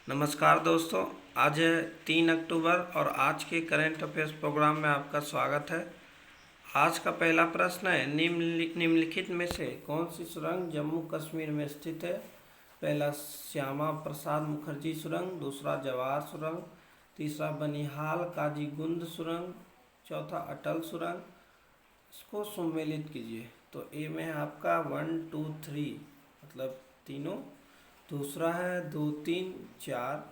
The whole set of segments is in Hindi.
नमस्कार दोस्तों। आज है 3 अक्टूबर और आज के करंट अफेयर्स प्रोग्राम में आपका स्वागत है। आज का पहला प्रश्न है, निम्नलिखित में से कौन सी सुरंग जम्मू कश्मीर में स्थित है? पहला श्यामा प्रसाद मुखर्जी सुरंग, दूसरा जवाहर सुरंग, तीसरा बनिहाल काजीगुंड सुरंग, चौथा अटल सुरंग। इसको सम्मिलित कीजिए। तो ए में है आपका 1 2 3 मतलब तीनों, दूसरा है 2 3 4,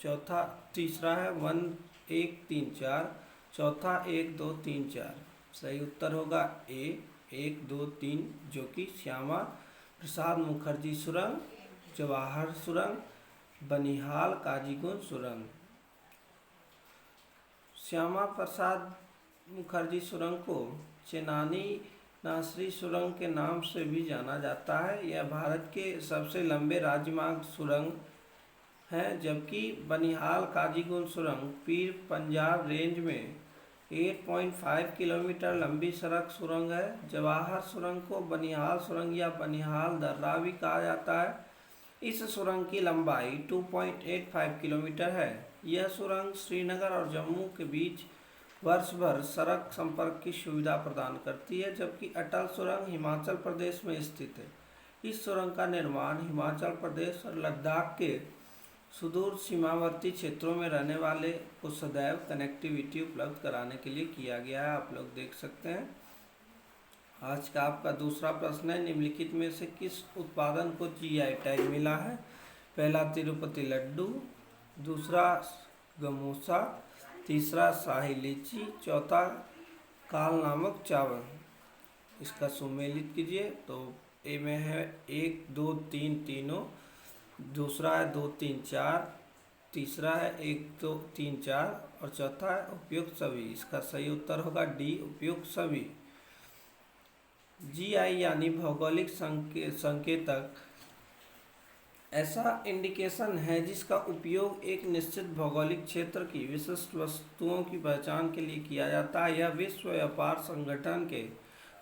चौथा तीसरा है 1 1 3 4, चौथा 1 2 3 4। सही उत्तर होगा ए 1 2 3, जो कि श्यामा प्रसाद मुखर्जी सुरंग, जवाहर सुरंग, बनिहाल काजीगुंड सुरंग। श्यामा प्रसाद मुखर्जी सुरंग को चेनानी नासरी सुरंग के नाम से भी जाना जाता है। यह भारत के सबसे लंबे राजमार्ग सुरंग है, जबकि बनिहाल काजीगुंड सुरंग पीर पंजाब रेंज में 8.5 किलोमीटर लंबी सड़क सुरंग है। जवाहर सुरंग को बनिहाल सुरंग या बनिहाल दर्रा भी कहा जाता है। इस सुरंग की लंबाई 2.85 किलोमीटर है। यह सुरंग श्रीनगर और जम्मू के बीच वर्ष भर सड़क संपर्क की सुविधा प्रदान करती है, जबकि अटल सुरंग हिमाचल प्रदेश में स्थित है। इस सुरंग का निर्माण हिमाचल प्रदेश और लद्दाख के सुदूर सीमावर्ती क्षेत्रों में रहने वाले को सदैव कनेक्टिविटी उपलब्ध कराने के लिए किया गया है। आप लोग देख सकते हैं। आज का आपका दूसरा प्रश्न है, निम्नलिखित में से किस उत्पादन को जीआई टैग मिला है? पहला तिरुपति लड्डू, दूसरा गमोसा, तीसरा शाही लीची, चौथा काल नामक चावल। इसका सुमेलित कीजिए। तो ए में है 1 2 3 तीनों, दूसरा है 2 3 4, तीसरा है 1 2 3 4 और चौथा है उपयुक्त सभी। इसका सही उत्तर होगा डी, उपयुक्त सभी। जीआई यानी भौगोलिक संकेतक ऐसा इंडिकेशन है जिसका उपयोग एक निश्चित भौगोलिक क्षेत्र की विशिष्ट वस्तुओं की पहचान के लिए किया जाता है। यह विश्व व्यापार संगठन के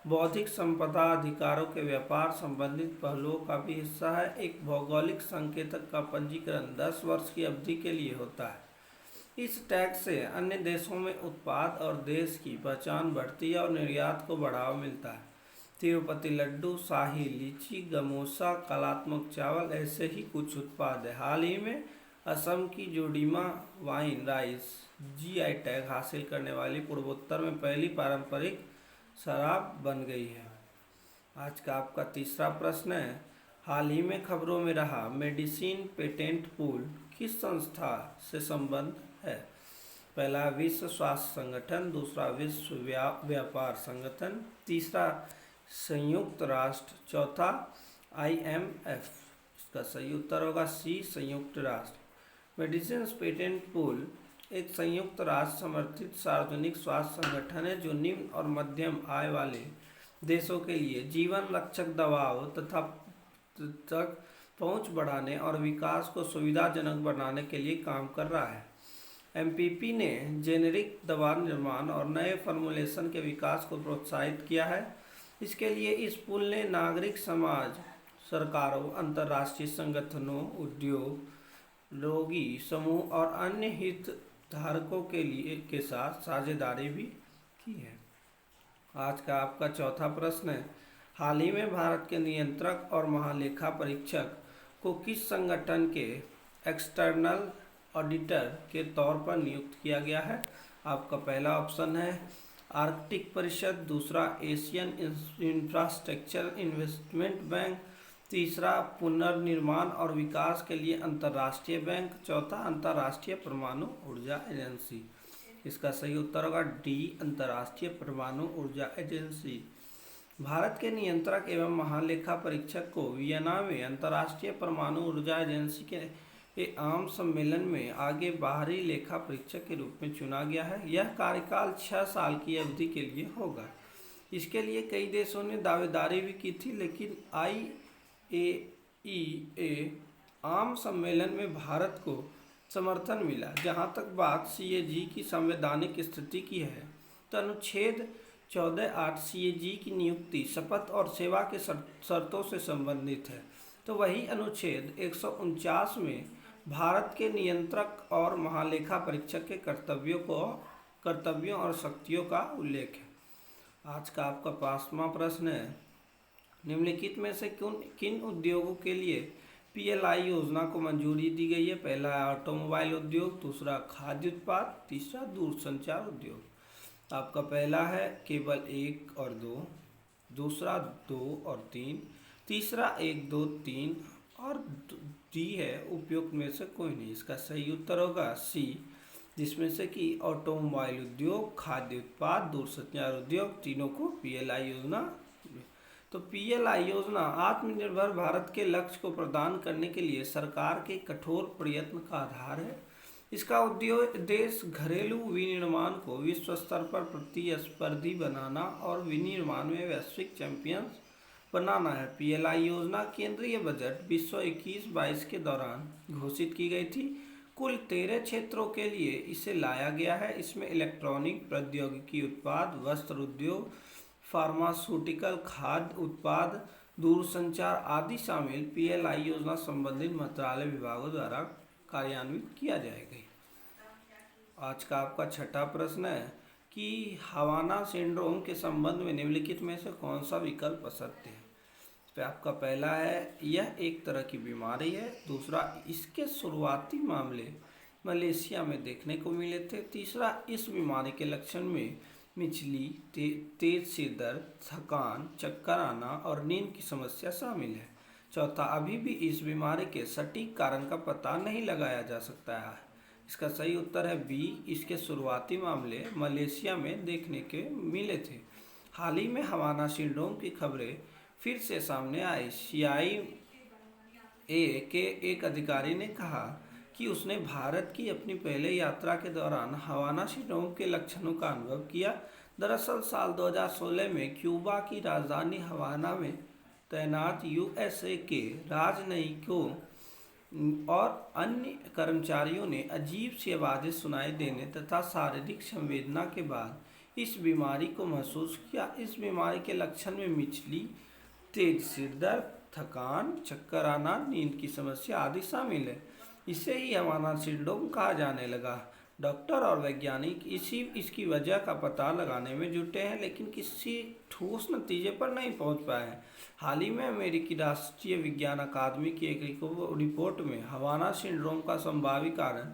बौद्धिक संपदा अधिकारों के व्यापार संबंधित पहलुओं का भी हिस्सा है। एक भौगोलिक संकेतक का पंजीकरण 10 वर्ष की अवधि के लिए होता है। इस टैग से अन्य देशों में उत्पाद और देश की पहचान बढ़ती है और निर्यात को बढ़ावा मिलता है। तिरुपति लड्डू, शाही लीची, गमोसा, कलात्मक चावल ऐसे ही कुछ उत्पाद है। हाल ही में असम की जोडीमा वाइन राइस जीआई टैग हासिल करने वाली पूर्वोत्तर में पहली पारंपरिक शराब बन गई है। आज का आपका तीसरा प्रश्न है, हाल ही में खबरों में रहा मेडिसिन पेटेंट पूल किस संस्था से संबंध है? पहला विश्व स्वास्थ्य संगठन, दूसरा विश्व व्यापार संगठन, तीसरा संयुक्त राष्ट्र, चौथा IMF। इसका सही उत्तर होगा सी, संयुक्त राष्ट्र। मेडिसिन पेटेंट पूल एक संयुक्त राष्ट्र समर्थित सार्वजनिक स्वास्थ्य संगठन है जो निम्न और मध्यम आय वाले देशों के लिए जीवन रक्षक दवाओं तक पहुंच बढ़ाने और विकास को सुविधाजनक बनाने के लिए काम कर रहा है। MPP ने जेनेरिक दवा निर्माण और नए फॉर्मुलेशन के विकास को प्रोत्साहित किया है। इसके लिए इस पुल ने नागरिक समाज, सरकारों, अंतर्राष्ट्रीय संगठनों, उद्योग, रोगी समूह और अन्य हितधारकों के साथ साझेदारी भी की है। आज का आपका चौथा प्रश्न है, हाल ही में भारत के नियंत्रक और महालेखा परीक्षक को किस संगठन के एक्सटर्नल ऑडिटर के तौर पर नियुक्त किया गया है? आपका पहला ऑप्शन है आर्कटिक परिषद, दूसरा एशियन इंफ्रास्ट्रक्चर इन्वेस्टमेंट बैंक, तीसरा पुनर्निर्माण और विकास के लिए अंतर्राष्ट्रीय बैंक, चौथा अंतर्राष्ट्रीय परमाणु ऊर्जा एजेंसी। इसका सही उत्तर होगा डी, अंतर्राष्ट्रीय परमाणु ऊर्जा एजेंसी। भारत के नियंत्रक एवं महालेखा परीक्षक को वियना में अंतर्राष्ट्रीय परमाणु ऊर्जा एजेंसी के आम सम्मेलन में आगे बाहरी लेखा परीक्षक के रूप में चुना गया है। यह कार्यकाल 6 साल की अवधि के लिए होगा। इसके लिए कई देशों ने दावेदारी भी की थी, लेकिन IAEA आम सम्मेलन में भारत को समर्थन मिला। जहां तक बात CAG की संवैधानिक स्थिति की है तो अनुच्छेद 14(8) CAG की नियुक्ति शपथ और सेवा के शर्तों से संबंधित है, तो वही अनुच्छेद 149 में भारत के नियंत्रक और महालेखा परीक्षक के कर्तव्यों और शक्तियों का उल्लेख है। आज का आपका 5वां प्रश्न है, निम्नलिखित में से किन उद्योगों के लिए पीएलआई योजना को मंजूरी दी गई है? पहला है ऑटोमोबाइल उद्योग, दूसरा खाद्य उत्पाद, तीसरा दूरसंचार उद्योग। आपका पहला है केवल 1 और 2, दूसरा 2 और 3, तीसरा 1, 2, 3 और डी है उपयुक्त में से कोई नहीं। इसका सही उत्तर होगा सी, जिसमें से कि ऑटोमोबाइल उद्योग, खाद्य उत्पाद, दूरसंचार उद्योग तीनों को पीएलआई योजना। तो पीएलआई योजना आत्मनिर्भर भारत के लक्ष्य को प्रदान करने के लिए सरकार के कठोर प्रयत्न का आधार है। इसका उद्देश्य घरेलू विनिर्माण को विश्व स्तर पर प्रतिस्पर्धी बनाना और विनिर्माण में वैश्विक चैंपियन बनाना है। पीएलआई योजना केंद्रीय बजट 2021-22 के दौरान घोषित की गई थी। कुल 13 क्षेत्रों के लिए इसे लाया गया है। इसमें इलेक्ट्रॉनिक प्रौद्योगिकी उत्पाद, वस्त्र उद्योग, फार्मास्यूटिकल, खाद्य उत्पाद, दूरसंचार आदि शामिल पीएलआई योजना संबंधित मंत्रालय विभागों द्वारा कार्यान्वित किया जाएगा। आज का आपका 6वां प्रश्न है कि हवाना सिंड्रोम के संबंध में निम्नलिखित में से कौन सा विकल्प असत्य है? तो आपका पहला है यह एक तरह की बीमारी है, दूसरा इसके शुरुआती मामले मलेशिया में देखने को मिले थे, तीसरा इस बीमारी के लक्षण में मिचली, तेज सिर दर्द, थकान, चक्कर आना और नींद की समस्या शामिल है, चौथा अभी भी इस बीमारी के सटीक कारण का पता नहीं लगाया जा सकता है। इसका सही उत्तर है बी, इसके शुरुआती मामले मलेशिया में देखने के मिले थे। हाल ही में हवाना सिंड्रोम की खबरें फिर से सामने आई। CIA के एक अधिकारी ने कहा कि उसने भारत की अपनी पहले यात्रा के दौरान हवाना सिंड्रोम के लक्षणों का अनुभव किया। दरअसल साल 2016 में क्यूबा की राजधानी हवाना में तैनात USA के राजनयिकों और अन्य कर्मचारियों ने अजीब सी आवाज़ें सुनाई देने तथा शारीरिक संवेदना के बाद इस बीमारी को महसूस किया। इस बीमारी के लक्षण में मिचली, तेज सिर दर्द, थकान, चक्कर आना, नींद की समस्या आदि शामिल है। इसे ही हवाना सिंड्रोम कहा जाने लगा। डॉक्टर और वैज्ञानिक इसकी वजह का पता लगाने में जुटे हैं, लेकिन किसी ठोस नतीजे पर नहीं पहुंच पाए हैं। हाल ही में अमेरिकी राष्ट्रीय विज्ञान अकादमी की एक रिपोर्ट में हवाना सिंड्रोम का संभावित कारण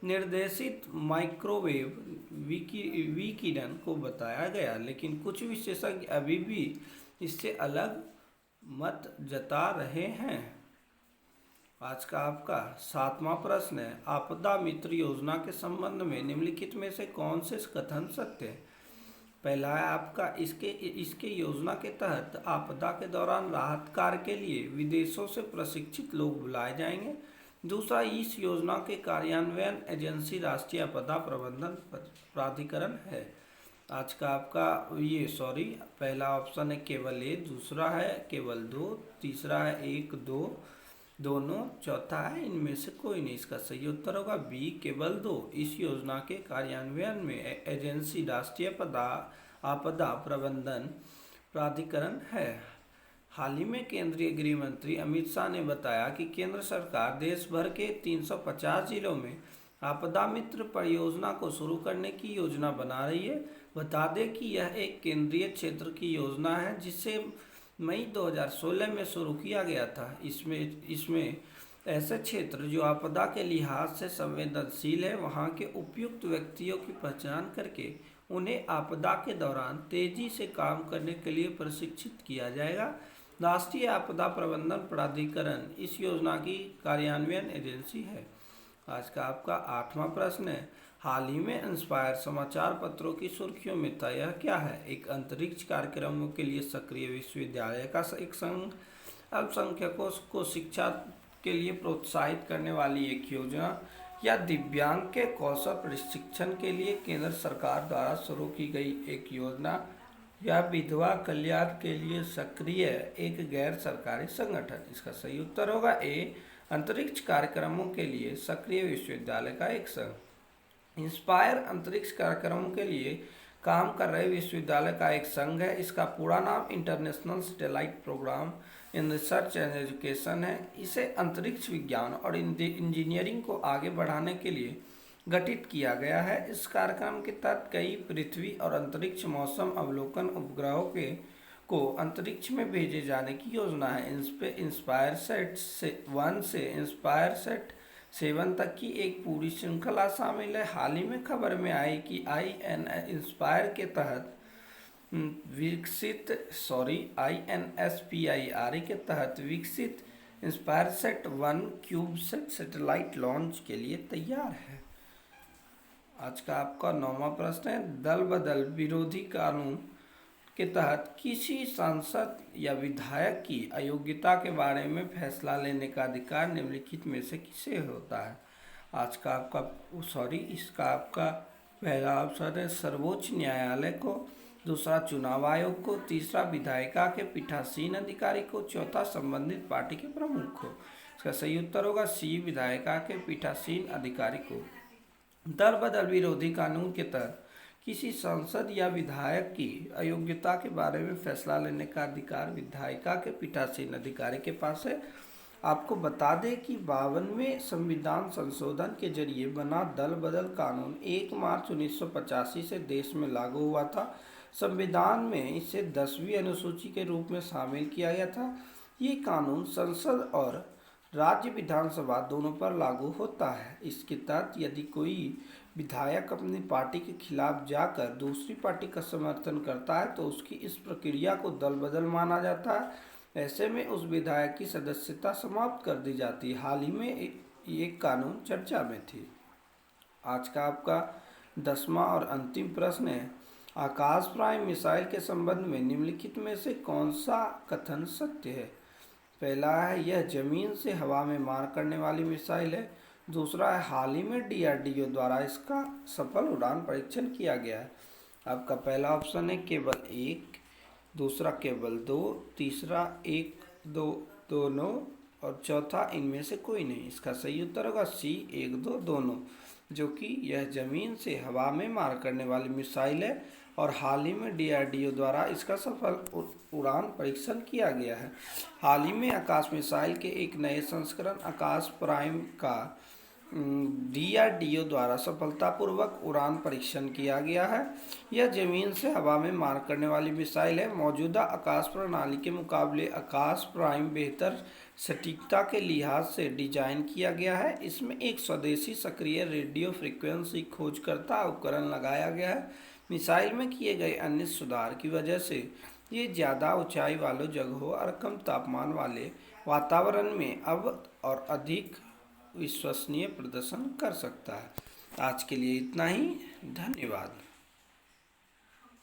निर्देशित माइक्रोवेव विकिरण को बताया गया, लेकिन कुछ विशेषज्ञ अभी भी इससे अलग मत जता रहे हैं। आज का आपका 7वां प्रश्न है, आपदा मित्र योजना के संबंध में निम्नलिखित में से कौन से कथन सत्य है? पहला है आपका इसके योजना के तहत आपदा के दौरान राहत कार्य के लिए विदेशों से प्रशिक्षित लोग बुलाए जाएंगे। दूसरा, इस योजना के कार्यान्वयन एजेंसी राष्ट्रीय आपदा प्रबंधन प्राधिकरण है। आज का आपका पहला ऑप्शन है केवल 1, दूसरा है केवल 2, तीसरा है 1, 2 दोनों, चौथा है इनमें से कोई नहीं। इसका सही उत्तर होगा बी, केवल 2। इस योजना के कार्यान्वयन में एजेंसी राष्ट्रीय आपदा प्रबंधन प्राधिकरण है। हाल ही में केंद्रीय गृह मंत्री अमित शाह ने बताया कि केंद्र सरकार देश भर के 350 जिलों में आपदा मित्र परियोजना को शुरू करने की योजना बना रही है। बता दें कि यह एक केंद्रीय क्षेत्र की योजना है जिसे मई 2016 में शुरू किया गया था। इसमें ऐसे क्षेत्र जो आपदा के लिहाज से संवेदनशील है, वहां के उपयुक्त व्यक्तियों की पहचान करके उन्हें आपदा के दौरान तेजी से काम करने के लिए प्रशिक्षित किया जाएगा। राष्ट्रीय आपदा प्रबंधन प्राधिकरण इस योजना की कार्यान्वयन एजेंसी है। आज का आपका 8वां प्रश्न है, हाल ही में इंस्पायर समाचार पत्रों की सुर्खियों में था, यह क्या है? एक अंतरिक्ष कार्यक्रमों के लिए सक्रिय विश्वविद्यालय का एक संघ, अल्पसंख्यकों को शिक्षा के लिए प्रोत्साहित करने वाली एक योजना, या दिव्यांग के कौशल प्रशिक्षण के लिए केंद्र सरकार द्वारा शुरू की गई एक योजना, या विधवा कल्याण के लिए सक्रिय एक गैर सरकारी संगठन। इसका सही उत्तर होगा ए, अंतरिक्ष कार्यक्रमों के लिए सक्रिय विश्वविद्यालय का एक संघ। इंस्पायर अंतरिक्ष कार्यक्रमों के लिए काम कर रहे विश्वविद्यालय का एक संघ है। इसका पूरा नाम international satellite programme in research and education है। इसे अंतरिक्ष विज्ञान और इंजीनियरिंग को आगे बढ़ाने के लिए गठित किया गया है। इस कार्यक्रम के तहत कई पृथ्वी और अंतरिक्ष मौसम अवलोकन उपग्रहों के को अंतरिक्ष में भेजे जाने की योजना है। इंस्पायर सेट से 1 से इंस्पायर सेट 7 तक की एक पूरी श्रृंखला शामिल है। हाल ही में खबर में आई कि इंस्पायर के तहत INSPIRE के तहत विकसित इंस्पायर सेट 1 क्यूबसेट सैटेलाइट लॉन्च के लिए तैयार है। आज का आपका 9वां प्रश्न है, दल बदल विरोधी कानून के तहत किसी सांसद या विधायक की अयोग्यता के बारे में फैसला लेने का अधिकार निम्नलिखित में से किसे होता है। आज का इसका आपका पहला ऑप्शन है सर्वोच्च न्यायालय को, दूसरा चुनाव आयोग को, तीसरा विधायिका के पीठासीन अधिकारी को, चौथा संबंधित पार्टी के प्रमुख को। इसका सही उत्तर होगा सी, विधायिका के पीठासीन अधिकारी को। दल बदल विरोधी कानून के तहत किसी सांसद या विधायक की अयोग्यता के बारे में फैसला लेने का अधिकार विधायिका के पीठासीन अधिकारी के पास है। आपको बता दें कि 52वें संविधान संशोधन के जरिए बना दल बदल कानून 1 मार्च 1985 से देश में लागू हुआ था। संविधान में इसे 10वीं अनुसूची के रूप में शामिल किया गया था। ये कानून संसद और राज्य विधानसभा दोनों पर लागू होता है। इसके तहत यदि कोई विधायक अपनी पार्टी के खिलाफ जाकर दूसरी पार्टी का समर्थन करता है तो उसकी इस प्रक्रिया को दल बदल माना जाता है। ऐसे में उस विधायक की सदस्यता समाप्त कर दी जाती है। हाल ही में एक कानून चर्चा में थी। आज का आपका 10वां और अंतिम प्रश्न है, आकाश प्राइम मिसाइल के संबंध में निम्नलिखित में से कौन सा कथन सत्य है। पहला है यह जमीन से हवा में मार करने वाली मिसाइल है। दूसरा है हाल ही में DRDO द्वारा इसका सफल उड़ान परीक्षण किया गया है। आपका पहला ऑप्शन है केवल 1, दूसरा केवल 2, तीसरा 1, 2 दोनों और चौथा इनमें से कोई नहीं। इसका सही उत्तर होगा सी, 1, 2 दोनों, जो कि यह जमीन से हवा में मार करने वाली मिसाइल है और हाल ही में DRDO द्वारा इसका सफल उड़ान परीक्षण किया गया है। हाल ही में आकाश मिसाइल के एक नए संस्करण आकाश प्राइम का DRDO द्वारा सफलतापूर्वक उड़ान परीक्षण किया गया है। यह जमीन से हवा में मार करने वाली मिसाइल है। मौजूदा आकाश प्रणाली के मुकाबले आकाश प्राइम बेहतर सटीकता के लिहाज से डिजाइन किया गया है। इसमें एक स्वदेशी सक्रिय रेडियो फ्रीक्वेंसी खोजकर्ता उपकरण लगाया गया है। मिसाइल में किए गए अन्य सुधार की वजह से ये ज़्यादा ऊंचाई वालों जगहों और कम तापमान वाले वातावरण में अब और अधिक विश्वसनीय प्रदर्शन कर सकता है। आज के लिए इतना ही, धन्यवाद।